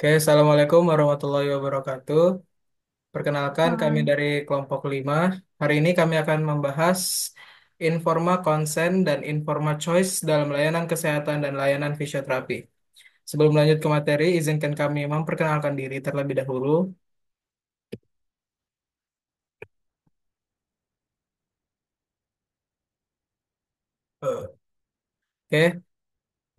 Oke, Assalamualaikum warahmatullahi wabarakatuh. Perkenalkan, kami Hai. dari kelompok 5. Hari ini kami akan membahas informa konsen dan informa choice dalam layanan kesehatan dan layanan fisioterapi. Sebelum lanjut ke materi, izinkan kami memperkenalkan diri terlebih dahulu. Oke,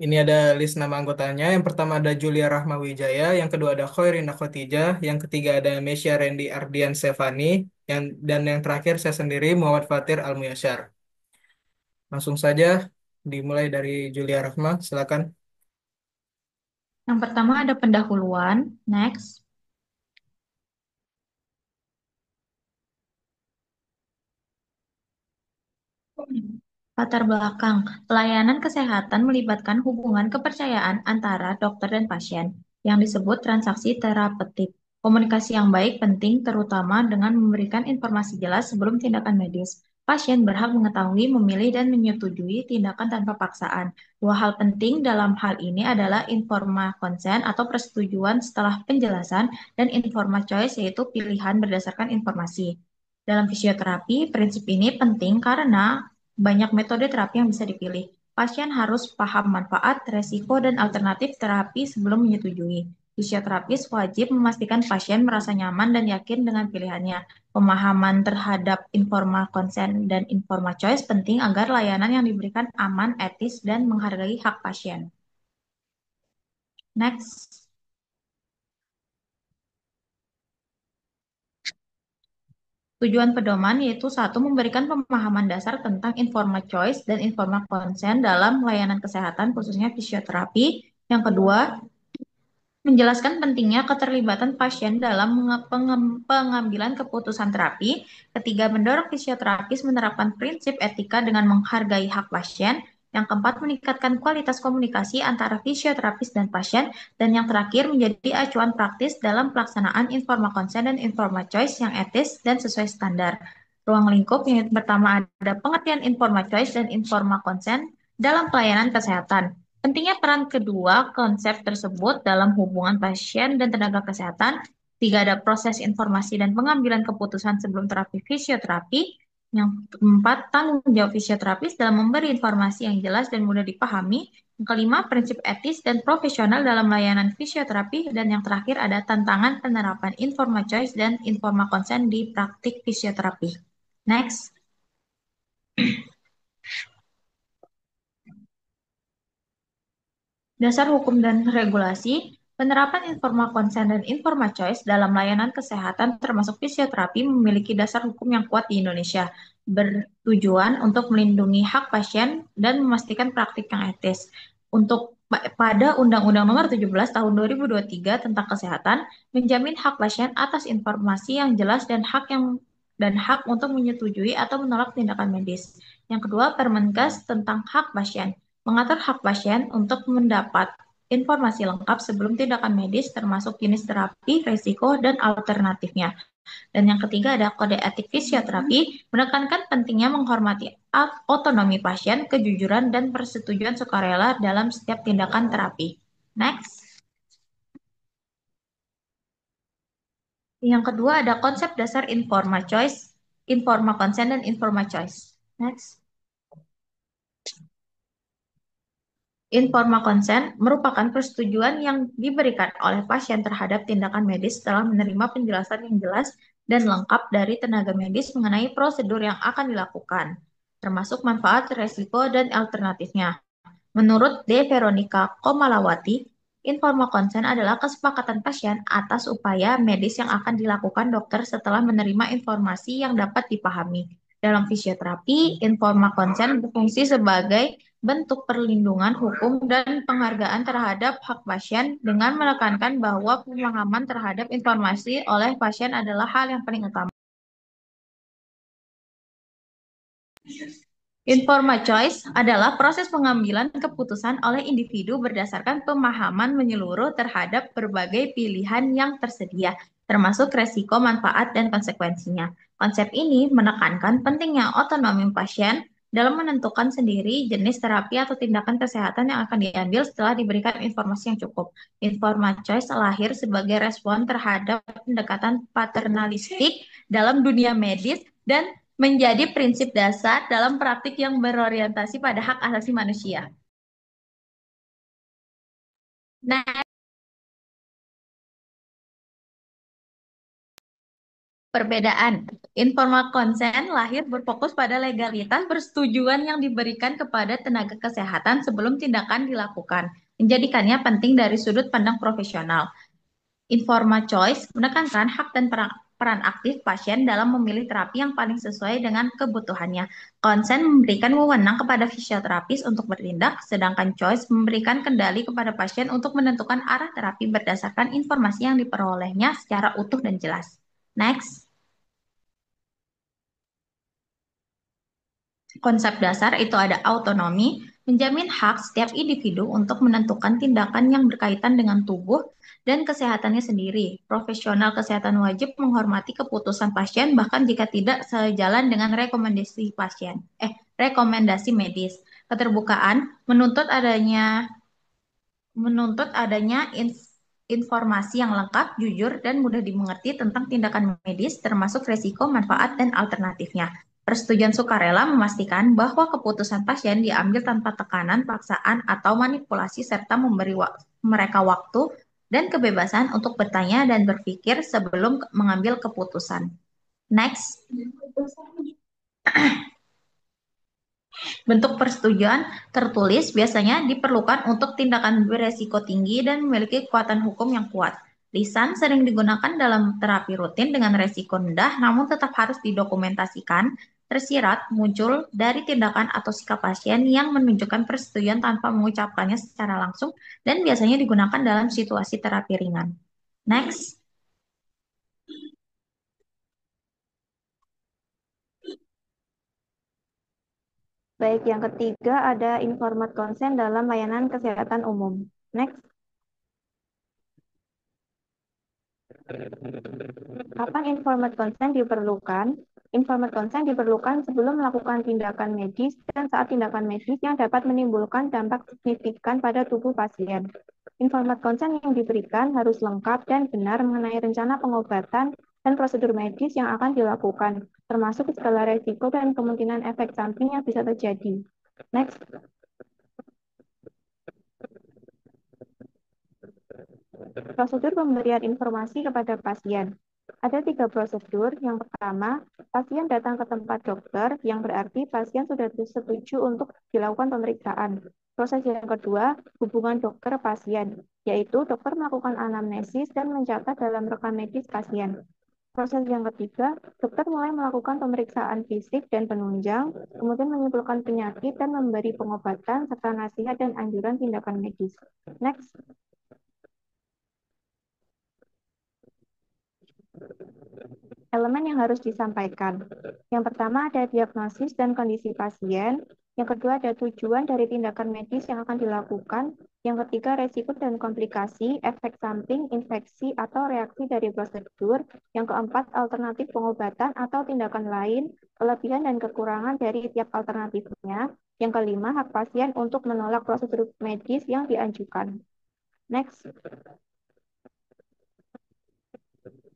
ini ada list nama anggotanya. Yang pertama ada Julia Rahma Wijaya, yang kedua ada Khoirina Khotijah, yang ketiga ada Mesya Randy Ardian Sevani, dan yang terakhir saya sendiri Muhammad Fatir Almuyasyar. Langsung saja dimulai dari Julia Rahma, silakan. Yang pertama ada pendahuluan. Next. Latar belakang. Pelayanan kesehatan melibatkan hubungan kepercayaan antara dokter dan pasien yang disebut transaksi terapeutik. Komunikasi yang baik penting terutama dengan memberikan informasi jelas sebelum tindakan medis. Pasien berhak mengetahui, memilih, dan menyetujui tindakan tanpa paksaan. Dua hal penting dalam hal ini adalah informa konsen atau persetujuan setelah penjelasan dan informa choice yaitu pilihan berdasarkan informasi. Dalam fisioterapi, prinsip ini penting karena banyak metode terapi yang bisa dipilih. Pasien harus paham manfaat, resiko, dan alternatif terapi sebelum menyetujui. Fisioterapis wajib memastikan pasien merasa nyaman dan yakin dengan pilihannya. Pemahaman terhadap informa konsen dan informa choice penting agar layanan yang diberikan aman, etis, dan menghargai hak pasien. Next. Tujuan pedoman yaitu satu, memberikan pemahaman dasar tentang informa choice dan informa consent dalam layanan kesehatan, khususnya fisioterapi. Yang kedua, menjelaskan pentingnya keterlibatan pasien dalam pengambilan keputusan terapi. Ketiga, mendorong fisioterapis menerapkan prinsip etika dengan menghargai hak pasien. Yang keempat, meningkatkan kualitas komunikasi antara fisioterapis dan pasien. Dan yang terakhir, menjadi acuan praktis dalam pelaksanaan informa consent dan informa choice yang etis dan sesuai standar. Ruang lingkup yang pertama ada pengertian informa choice dan informa consent dalam pelayanan kesehatan. Pentingnya peran kedua konsep tersebut dalam hubungan pasien dan tenaga kesehatan. Tiga, ada proses informasi dan pengambilan keputusan sebelum terapi fisioterapi. Yang keempat, tanggung jawab fisioterapis dalam memberi informasi yang jelas dan mudah dipahami. Yang kelima, prinsip etis dan profesional dalam layanan fisioterapi. Dan yang terakhir ada tantangan penerapan informa choice dan informa consent di praktik fisioterapi. Next. Dasar hukum dan regulasi, penerapan informa konsen dan informa choice dalam layanan kesehatan termasuk fisioterapi memiliki dasar hukum yang kuat di Indonesia, bertujuan untuk melindungi hak pasien dan memastikan praktik yang etis. Untuk pada Undang-Undang Nomor 17 Tahun 2023 tentang Kesehatan menjamin hak pasien atas informasi yang jelas dan hak untuk menyetujui atau menolak tindakan medis. Yang kedua, Permenkes tentang hak pasien mengatur hak pasien untuk mendapat informasi lengkap sebelum tindakan medis termasuk jenis terapi, risiko, dan alternatifnya. Dan yang ketiga ada kode etik fisioterapi, menekankan pentingnya menghormati otonomi pasien, kejujuran, dan persetujuan sukarela dalam setiap tindakan terapi. Next. Yang kedua ada konsep dasar informa choice, informa consent, dan informa choice. Next. Informa konsen merupakan persetujuan yang diberikan oleh pasien terhadap tindakan medis setelah menerima penjelasan yang jelas dan lengkap dari tenaga medis mengenai prosedur yang akan dilakukan, termasuk manfaat, resiko, dan alternatifnya. Menurut D. Veronica Komalawati, informa konsen adalah kesepakatan pasien atas upaya medis yang akan dilakukan dokter setelah menerima informasi yang dapat dipahami. Dalam fisioterapi, informa konsen berfungsi sebagai bentuk perlindungan hukum dan penghargaan terhadap hak pasien dengan menekankan bahwa pemahaman terhadap informasi oleh pasien adalah hal yang paling utama. Informa choice adalah proses pengambilan keputusan oleh individu berdasarkan pemahaman menyeluruh terhadap berbagai pilihan yang tersedia, termasuk resiko, manfaat, dan konsekuensinya. Konsep ini menekankan pentingnya otonomi pasien dalam menentukan sendiri jenis terapi atau tindakan kesehatan yang akan diambil setelah diberikan informasi yang cukup. Informed choice lahir sebagai respon terhadap pendekatan paternalistik dalam dunia medis dan menjadi prinsip dasar dalam praktik yang berorientasi pada hak asasi manusia. Nah, perbedaan. Informal consent lahir berfokus pada legalitas persetujuan yang diberikan kepada tenaga kesehatan sebelum tindakan dilakukan, menjadikannya penting dari sudut pandang profesional. Informal choice menekankan hak dan peran aktif pasien dalam memilih terapi yang paling sesuai dengan kebutuhannya. Consent memberikan wewenang kepada fisioterapis untuk bertindak, sedangkan choice memberikan kendali kepada pasien untuk menentukan arah terapi berdasarkan informasi yang diperolehnya secara utuh dan jelas. Next. Konsep dasar itu ada autonomi, menjamin hak setiap individu untuk menentukan tindakan yang berkaitan dengan tubuh dan kesehatannya sendiri. Profesional kesehatan wajib menghormati keputusan pasien bahkan jika tidak sejalan dengan rekomendasi medis. Keterbukaan menuntut adanya informasi yang lengkap, jujur, dan mudah dimengerti tentang tindakan medis, termasuk resiko, manfaat, dan alternatifnya. Persetujuan sukarela memastikan bahwa keputusan pasien diambil tanpa tekanan, paksaan, atau manipulasi, serta memberi mereka waktu dan kebebasan untuk bertanya dan berpikir sebelum mengambil keputusan. Next. Bentuk persetujuan tertulis biasanya diperlukan untuk tindakan beresiko tinggi dan memiliki kekuatan hukum yang kuat. Lisan sering digunakan dalam terapi rutin dengan resiko rendah, namun tetap harus didokumentasikan, tersirat, muncul dari tindakan atau sikap pasien yang menunjukkan persetujuan tanpa mengucapkannya secara langsung, dan biasanya digunakan dalam situasi terapi ringan. Next. Baik, yang ketiga ada informed consent dalam layanan kesehatan umum. Next. Kapan informed consent diperlukan? Informed consent diperlukan sebelum melakukan tindakan medis dan saat tindakan medis yang dapat menimbulkan dampak signifikan pada tubuh pasien. Informed consent yang diberikan harus lengkap dan benar mengenai rencana pengobatan dan prosedur medis yang akan dilakukan, termasuk segala resiko dan kemungkinan efek samping yang bisa terjadi. Next. Prosedur pemberian informasi kepada pasien. Ada 3 prosedur. Yang pertama, pasien datang ke tempat dokter, yang berarti pasien sudah setuju untuk dilakukan pemeriksaan. Proses yang kedua, hubungan dokter-pasien, yaitu dokter melakukan anamnesis dan mencatat dalam rekam medis pasien. Proses yang ketiga, dokter mulai melakukan pemeriksaan fisik dan penunjang, kemudian menyimpulkan penyakit dan memberi pengobatan serta nasihat dan anjuran tindakan medis. Next. Elemen yang harus disampaikan. Yang pertama ada diagnosis dan kondisi pasien. Yang kedua ada tujuan dari tindakan medis yang akan dilakukan. Yang ketiga resiko dan komplikasi, efek samping, infeksi, atau reaksi dari prosedur. Yang keempat alternatif pengobatan atau tindakan lain, kelebihan dan kekurangan dari tiap alternatifnya. Yang kelima hak pasien untuk menolak prosedur medis yang diajukan. Next.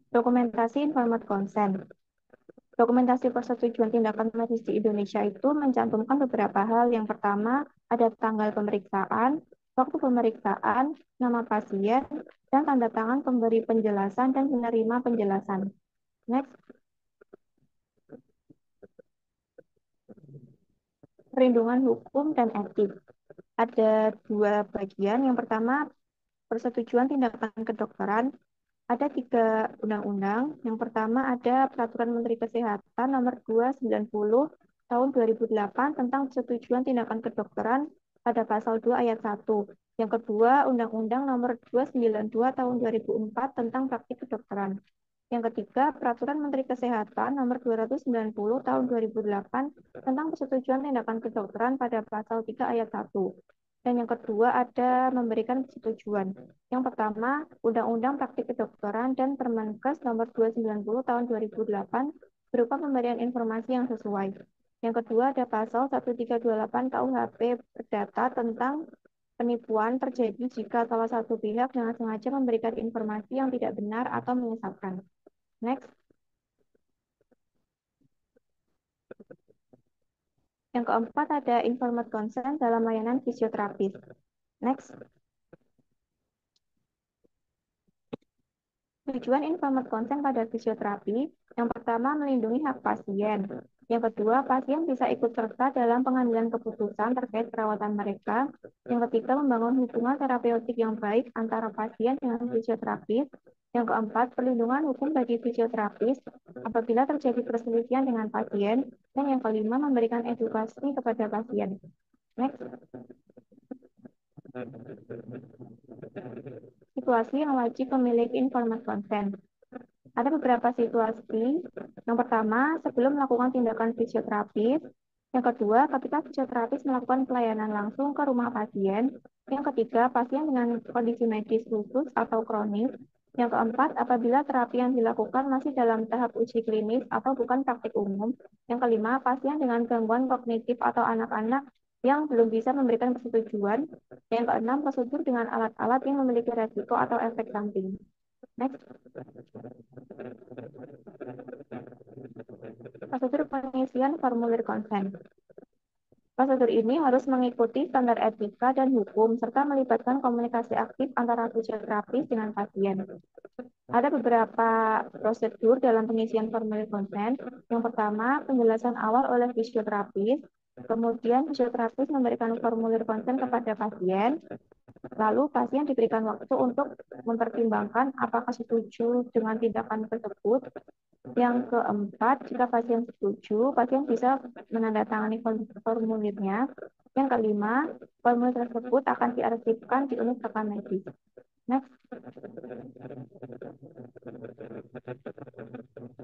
Dokumentasi informed consent. Dokumentasi persetujuan tindakan medis di Indonesia itu mencantumkan beberapa hal. Yang pertama, ada tanggal pemeriksaan, waktu pemeriksaan, nama pasien, dan tanda tangan pemberi penjelasan dan penerima penjelasan. Next. Perlindungan hukum dan etik. Ada 2 bagian. Yang pertama, persetujuan tindakan kedokteran. Ada 3 undang-undang. Yang pertama ada Peraturan Menteri Kesehatan Nomor 290 Tahun 2008 tentang persetujuan tindakan kedokteran pada pasal 2 ayat 1. Yang kedua, Undang-Undang Nomor 292 Tahun 2004 tentang praktik kedokteran. Yang ketiga, Peraturan Menteri Kesehatan Nomor 290 Tahun 2008 tentang persetujuan tindakan kedokteran pada pasal 3 ayat 1. Dan yang kedua ada memberikan persetujuan. Yang pertama, Undang-Undang Praktik Kedokteran dan Permenkes Nomor 290 Tahun 2008 berupa pemberian informasi yang sesuai. Yang kedua ada pasal 1328 KUHP Perdata tentang penipuan terjadi jika salah satu pihak dengan sengaja memberikan informasi yang tidak benar atau menyesatkan. Next. Yang keempat ada informed consent dalam layanan fisioterapis. Next. Tujuan informed consent pada fisioterapi, yang pertama melindungi hak pasien. Yang kedua, pasien bisa ikut serta dalam pengambilan keputusan terkait perawatan mereka. Yang ketiga, membangun hubungan terapeutik yang baik antara pasien dengan fisioterapis. Yang keempat, perlindungan hukum bagi fisioterapis apabila terjadi perselisihan dengan pasien. Dan yang kelima, memberikan edukasi kepada pasien. Next. Situasi yang wajib memiliki informed consent. Ada beberapa situasi. Yang pertama, sebelum melakukan tindakan fisioterapis. Yang kedua, ketika fisioterapis melakukan pelayanan langsung ke rumah pasien. Yang ketiga, pasien dengan kondisi medis khusus atau kronis. Yang keempat, apabila terapi yang dilakukan masih dalam tahap uji klinis atau bukan praktik umum. Yang kelima, pasien dengan gangguan kognitif atau anak-anak yang belum bisa memberikan persetujuan. Yang keenam, prosedur dengan alat-alat yang memiliki resiko atau efek samping. Next. Prosedur pengisian formulir konsen. Prosedur ini harus mengikuti standar etika dan hukum, serta melibatkan komunikasi aktif antara fisioterapis dengan pasien. Ada beberapa prosedur dalam pengisian formulir konsen. Yang pertama, penjelasan awal oleh fisioterapis. Kemudian fisioterapis memberikan formulir konsen kepada pasien. Lalu pasien diberikan waktu untuk mempertimbangkan apakah setuju dengan tindakan tersebut. Yang keempat, jika pasien setuju, pasien bisa menandatangani formulirnya. Yang kelima, formulir tersebut akan diarsipkan di unit rekam medis. Next.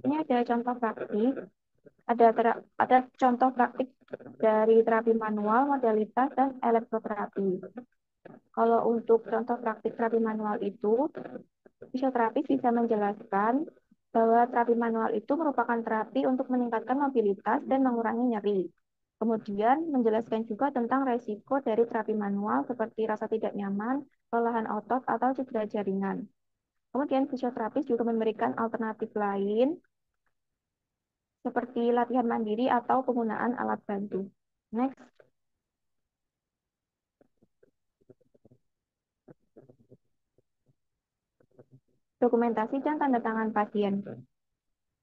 Ini ada contoh praktik. Ada contoh praktik dari terapi manual, modalitas, dan elektroterapi. Kalau untuk contoh praktik terapi manual itu, fisioterapis bisa menjelaskan bahwa terapi manual itu merupakan terapi untuk meningkatkan mobilitas dan mengurangi nyeri. Kemudian menjelaskan juga tentang resiko dari terapi manual seperti rasa tidak nyaman, kelelahan otot, atau cedera jaringan. Kemudian fisioterapis juga memberikan alternatif lain seperti latihan mandiri atau penggunaan alat bantu. Next. Dokumentasi dan tanda tangan pasien.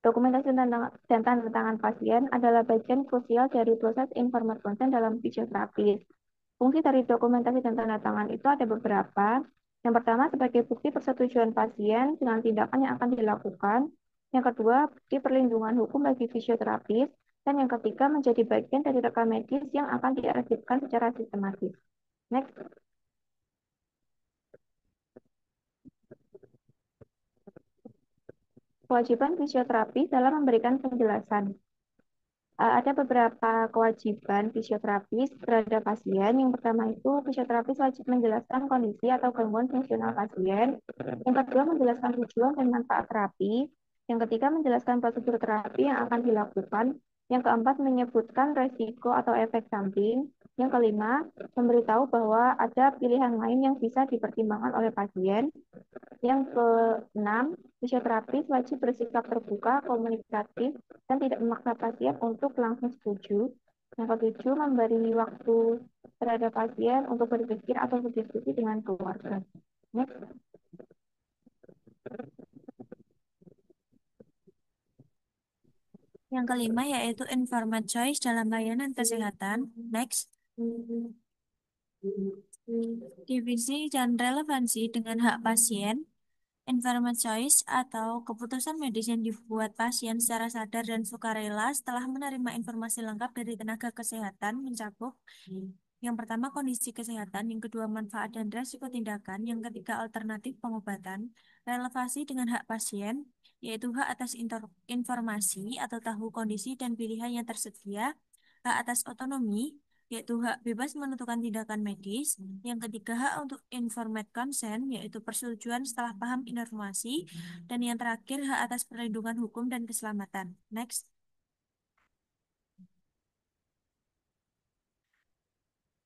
Dokumentasi dan tanda tangan pasien adalah bagian krusial dari proses informed consent dalam fisioterapi. Fungsi dari dokumentasi dan tanda tangan itu ada beberapa. Yang pertama, sebagai bukti persetujuan pasien dengan tindakan yang akan dilakukan. Yang kedua, bukti perlindungan hukum bagi fisioterapis. Dan yang ketiga, menjadi bagian dari rekam medis yang akan diarsipkan secara sistematis. Next. Kewajiban fisioterapi dalam memberikan penjelasan. Ada beberapa kewajiban fisioterapis terhadap pasien. Yang pertama itu, fisioterapis wajib menjelaskan kondisi atau gangguan fungsional pasien. Yang kedua, menjelaskan tujuan dan manfaat terapi. Yang ketiga, menjelaskan prosedur terapi yang akan dilakukan. Yang keempat, menyebutkan resiko atau efek samping. Yang kelima, memberitahu bahwa ada pilihan lain yang bisa dipertimbangkan oleh pasien. Yang keenam, fisioterapis wajib bersikap terbuka, komunikatif, dan tidak memaksa pasien untuk langsung setuju. Yang ketujuh, memberi waktu terhadap pasien untuk berpikir atau berdiskusi dengan keluarga. Next. Yang kelima yaitu informed choice dalam layanan kesehatan. Next. Divisi dan relevansi dengan hak pasien. Informed choice atau keputusan medis yang dibuat pasien secara sadar dan sukarela setelah menerima informasi lengkap dari tenaga kesehatan mencakup yang pertama kondisi kesehatan, yang kedua manfaat dan resiko tindakan, yang ketiga alternatif pengobatan, relevansi dengan hak pasien, yaitu hak atas informasi atau tahu kondisi dan pilihan yang tersedia, hak atas otonomi, yaitu hak bebas menentukan tindakan medis. Yang ketiga, hak untuk informed consent, yaitu persetujuan setelah paham informasi. Dan yang terakhir, hak atas perlindungan hukum dan keselamatan. Next.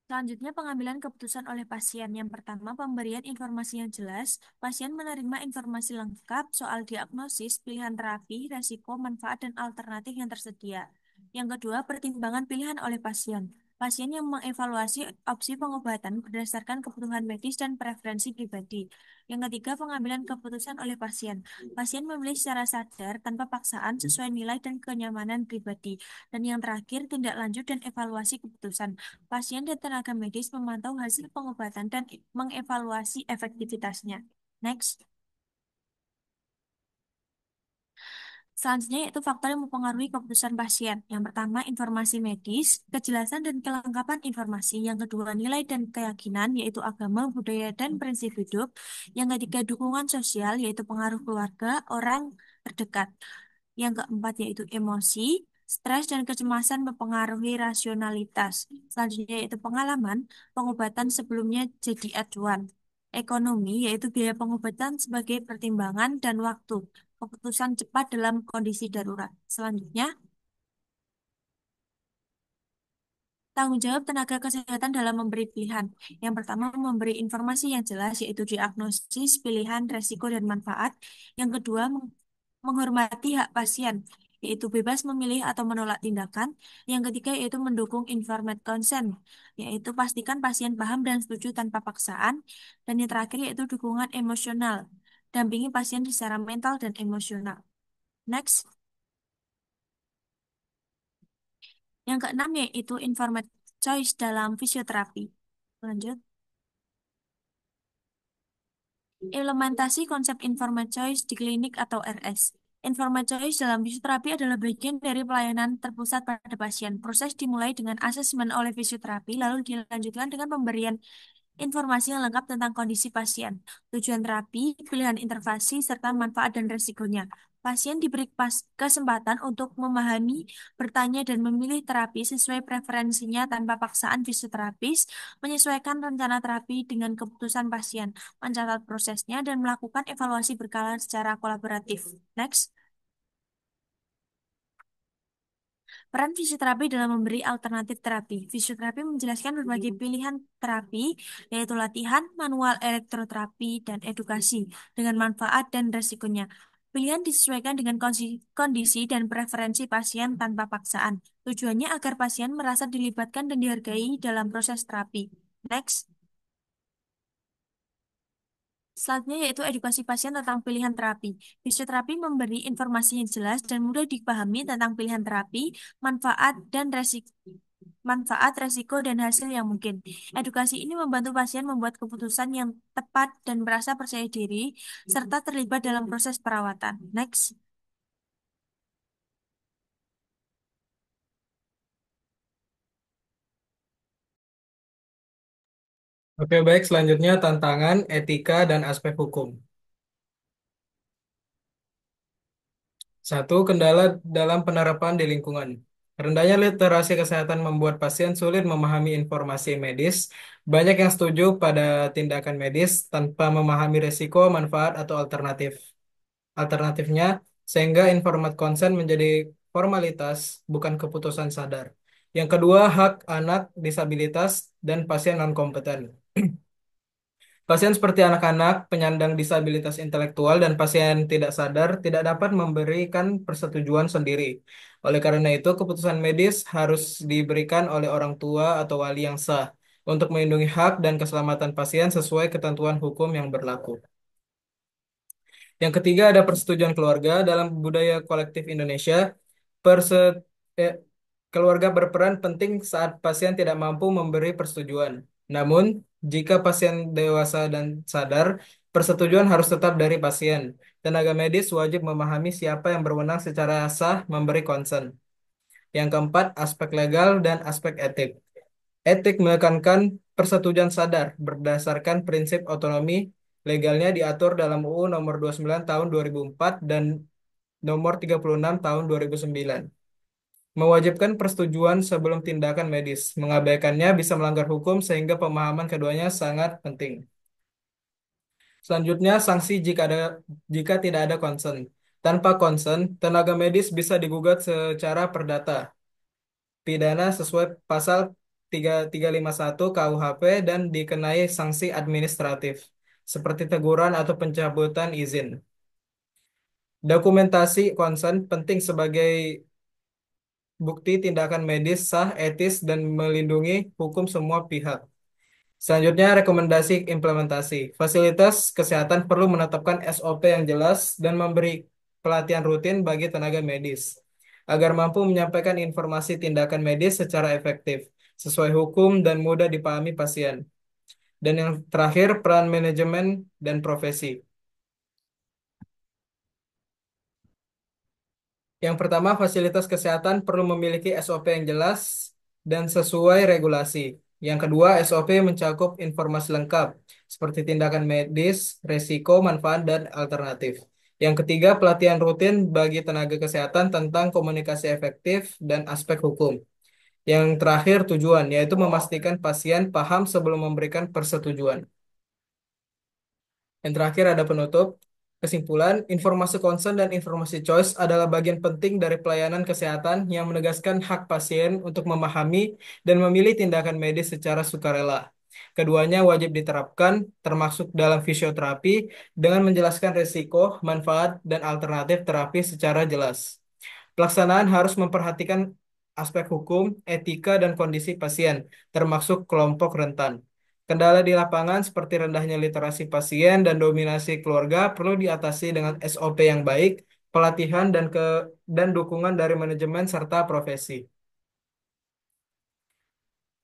Selanjutnya, pengambilan keputusan oleh pasien. Yang pertama, pemberian informasi yang jelas. Pasien menerima informasi lengkap soal diagnosis, pilihan terapi, resiko, manfaat, dan alternatif yang tersedia. Yang kedua, pertimbangan pilihan oleh pasien. Pasien yang mengevaluasi opsi pengobatan berdasarkan kebutuhan medis dan preferensi pribadi. Yang ketiga, pengambilan keputusan oleh pasien. Pasien memilih secara sadar tanpa paksaan sesuai nilai dan kenyamanan pribadi. Dan yang terakhir, tindak lanjut dan evaluasi keputusan. Pasien dan tenaga medis memantau hasil pengobatan dan mengevaluasi efektivitasnya. Next. Selanjutnya yaitu faktor yang mempengaruhi keputusan pasien. Yang pertama, informasi medis, kejelasan dan kelengkapan informasi. Yang kedua, nilai dan keyakinan, yaitu agama, budaya, dan prinsip hidup. Yang ketiga, dukungan sosial, yaitu pengaruh keluarga, orang terdekat. Yang keempat, yaitu emosi, stres, dan kecemasan mempengaruhi rasionalitas. Selanjutnya, yaitu pengalaman, pengobatan sebelumnya jadi acuan. Ekonomi, yaitu biaya pengobatan sebagai pertimbangan dan waktu keputusan cepat dalam kondisi darurat. Selanjutnya, tanggung jawab tenaga kesehatan dalam memberi pilihan. Yang pertama, memberi informasi yang jelas, yaitu diagnosis, pilihan, resiko, dan manfaat. Yang kedua, menghormati hak pasien, yaitu bebas memilih atau menolak tindakan. Yang ketiga, yaitu mendukung informed consent, yaitu pastikan pasien paham dan setuju tanpa paksaan. Dan yang terakhir, yaitu dukungan emosional, dampingi pasien secara mental dan emosional. Next. Yang keenam yaitu informed choice dalam fisioterapi. Lanjut. Implementasi konsep informed choice di klinik atau RS. Informed choice dalam fisioterapi adalah bagian dari pelayanan terpusat pada pasien. Proses dimulai dengan asesmen oleh fisioterapi, lalu dilanjutkan dengan pemberian informasi yang lengkap tentang kondisi pasien, tujuan terapi, pilihan intervensi, serta manfaat dan resikonya. Pasien diberi kesempatan untuk memahami, bertanya, dan memilih terapi sesuai preferensinya tanpa paksaan fisioterapis, menyesuaikan rencana terapi dengan keputusan pasien, mencatat prosesnya, dan melakukan evaluasi berkala secara kolaboratif. Next. Peran fisioterapi dalam memberi alternatif terapi. Fisioterapi menjelaskan berbagai pilihan terapi, yaitu latihan, manual elektroterapi, dan edukasi, dengan manfaat dan resikonya. Pilihan disesuaikan dengan kondisi dan preferensi pasien tanpa paksaan. Tujuannya agar pasien merasa dilibatkan dan dihargai dalam proses terapi. Next. Selanjutnya yaitu edukasi pasien tentang pilihan terapi. Fisioterapi memberi informasi yang jelas dan mudah dipahami tentang pilihan terapi, manfaat, resiko, dan hasil yang mungkin. Edukasi ini membantu pasien membuat keputusan yang tepat dan merasa percaya diri, serta terlibat dalam proses perawatan. Next. Oke, baik. Selanjutnya tantangan, etika, dan aspek hukum. Satu, kendala dalam penerapan di lingkungan. Rendahnya literasi kesehatan membuat pasien sulit memahami informasi medis. Banyak yang setuju pada tindakan medis tanpa memahami risiko, manfaat, atau alternatifnya, sehingga informed consent menjadi formalitas, bukan keputusan sadar. Yang kedua, hak anak, disabilitas, dan pasien non-kompeten. Pasien seperti anak-anak, penyandang disabilitas intelektual, dan pasien tidak sadar tidak dapat memberikan persetujuan sendiri. Oleh karena itu, keputusan medis harus diberikan oleh orang tua atau wali yang sah untuk melindungi hak dan keselamatan pasien sesuai ketentuan hukum yang berlaku. Yang ketiga ada persetujuan keluarga dalam budaya kolektif Indonesia. Perse eh, Keluarga berperan penting saat pasien tidak mampu memberi persetujuan. Namun, jika pasien dewasa dan sadar, persetujuan harus tetap dari pasien. Tenaga medis wajib memahami siapa yang berwenang secara sah memberi konsen. Yang keempat, aspek legal dan aspek etik. Etik menekankan persetujuan sadar berdasarkan prinsip otonomi. Legalnya diatur dalam UU Nomor 29 Tahun 2004 dan Nomor 36 Tahun 2009. Mewajibkan persetujuan sebelum tindakan medis. Mengabaikannya bisa melanggar hukum sehingga pemahaman keduanya sangat penting. Selanjutnya, sanksi jika tidak ada konsen. Tanpa konsen, tenaga medis bisa digugat secara perdata pidana sesuai pasal 351 KUHP dan dikenai sanksi administratif seperti teguran atau pencabutan izin. Dokumentasi konsen penting sebagai bukti tindakan medis sah, etis, dan melindungi hukum semua pihak. Selanjutnya, rekomendasi implementasi. Fasilitas kesehatan perlu menetapkan SOP yang jelas dan memberi pelatihan rutin bagi tenaga medis agar mampu menyampaikan informasi tindakan medis secara efektif, sesuai hukum dan mudah dipahami pasien. Dan yang terakhir, peran manajemen dan profesi. Yang pertama, fasilitas kesehatan perlu memiliki SOP yang jelas dan sesuai regulasi. Yang kedua, SOP mencakup informasi lengkap seperti tindakan medis, resiko, manfaat, dan alternatif. Yang ketiga, pelatihan rutin bagi tenaga kesehatan tentang komunikasi efektif dan aspek hukum. Yang terakhir, tujuan, yaitu memastikan pasien paham sebelum memberikan persetujuan. Yang terakhir ada penutup. Kesimpulan, informasi consent dan informasi choice adalah bagian penting dari pelayanan kesehatan yang menegaskan hak pasien untuk memahami dan memilih tindakan medis secara sukarela. Keduanya wajib diterapkan, termasuk dalam fisioterapi, dengan menjelaskan risiko, manfaat, dan alternatif terapi secara jelas. Pelaksanaan harus memperhatikan aspek hukum, etika, dan kondisi pasien, termasuk kelompok rentan. Kendala di lapangan seperti rendahnya literasi pasien dan dominasi keluarga perlu diatasi dengan SOP yang baik, pelatihan dan dukungan dari manajemen serta profesi.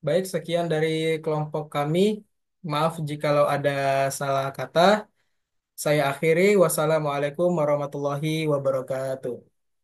Baik, sekian dari kelompok kami. Maaf jikalau ada salah kata. Saya akhiri. Wassalamualaikum warahmatullahi wabarakatuh.